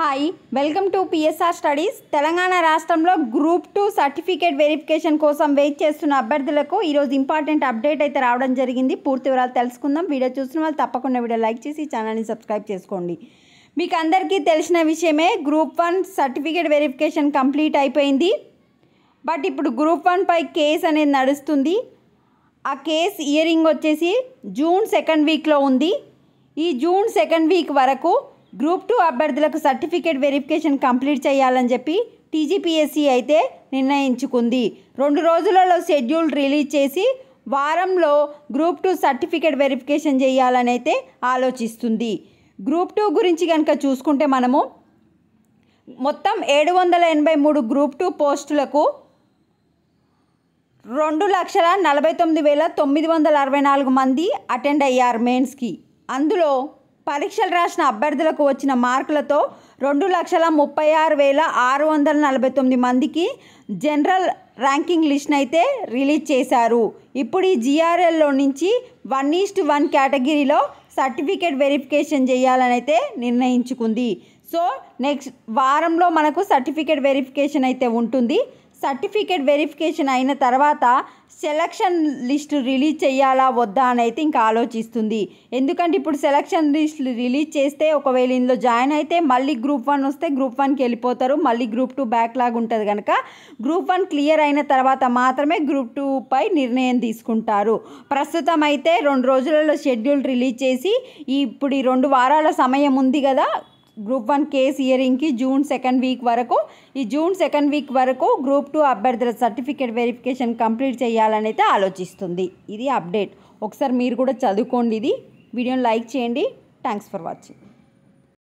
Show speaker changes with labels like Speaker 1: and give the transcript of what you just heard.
Speaker 1: Hi welcome to PSR studies. Telangana రాష్ట్రంలో group 2 certificate verification కోసం wait చేస్తున్న అభ్యర్థులకు ఈరోజు ఇంపార్టెంట్ అప్డేట్ అయితే రావడం జరిగింది. పూర్తి వివరాలు తెలుసుకుందాం. వీడియో చూసిన వాళ్ళు తప్పకుండా వీడియో లైక్ చేసి ఛానల్ని సబ్స్క్రైబ్ చేసుకోండి. మీకు అందరికీ తెలిసిన విషయమే, గ్రూప్ 1 సర్టిఫికేట్ వెరిఫికేషన్ కంప్లీట్ అయిపోయింది. బట్ ఇప్పుడు గ్రూప్ 1 పై కేసు అనేది నడుస్తుంది. ఆ కేసు హియరింగ్ వచ్చేసి జూన్ 2nd వీక్లో ఉంది. ఈ జూన్ 2nd వీక్ వరకు గ్రూప్ 2 అభ్యర్థులకు సర్టిఫికేట్ వెరిఫికేషన్ కంప్లీట్ చేయాలని చెప్పి టీజీపీఎస్సీ అయితే నిర్ణయించుకుంది. 2 రోజులలో షెడ్యూల్ రిలీజ్ చేసి వారంలో గ్రూప్ 2 సర్టిఫికేట్ వెరిఫికేషన్ చేయాలని అయితే ఆలోచిస్తుంది. గ్రూప్ 2 గురించి కనుక చూసుకుంటే మనము మొత్తం 783 గ్రూప్ 2 పోస్టులకు 2,49,964 మంది అటెండ్ అయ్యారు మెయిన్స్కి. అందులో పరీక్షలు రాసిన అభ్యర్థులకు వచ్చిన మార్కులతో 2,36,649 మందికి జనరల్ ర్యాంకింగ్ లిస్ట్ని అయితే రిలీజ్ చేశారు. ఇప్పుడు ఈ జిఆర్ఎల్లో నుంచి 1:1 కేటగిరీలో సర్టిఫికేట్ వెరిఫికేషన్ చేయాలని అయితే నిర్ణయించుకుంది. సో నెక్స్ట్ వారంలో మనకు సర్టిఫికేట్ వెరిఫికేషన్ అయితే ఉంటుంది. సర్టిఫికేట్ వెరిఫికేషన్ అయిన తర్వాత సెలక్షన్ లిస్ట్ రిలీజ్ చేయాలా వద్దా అని అయితే ఇంకా ఆలోచిస్తుంది. ఎందుకంటే ఇప్పుడు సెలక్షన్ లిస్ట్ రిలీజ్ చేస్తే ఒకవేళ ఇందులో జాయిన్ అయితే మళ్ళీ గ్రూప్ 1 వస్తే గ్రూప్ 1కి వెళ్ళిపోతారు. మళ్ళీ గ్రూప్ 2 బ్యాక్లాగ్ ఉంటుంది కనుక గ్రూప్ 1 క్లియర్ అయిన తర్వాత మాత్రమే గ్రూప్ 2 పై నిర్ణయం తీసుకుంటారు. ప్రస్తుతం అయితే 2 రోజులలో షెడ్యూల్ రిలీజ్ చేసి ఇప్పుడు ఈ 2 వారాల సమయం ఉంది కదా గ్రూప్ 1 కేసు హియరింగ్కి జూన్ 2nd వీక్ వరకు. ఈ జూన్ 2nd వీక్ వరకు గ్రూప్ 2 అభ్యర్థుల సర్టిఫికేట్ వెరిఫికేషన్ కంప్లీట్ చేయాలని అయితే ఆలోచిస్తుంది. ఇది అప్డేట్. ఒకసారి మీరు కూడా చదువుకోండి. ఇది వీడియోని లైక్ చేయండి. Thanks for watching.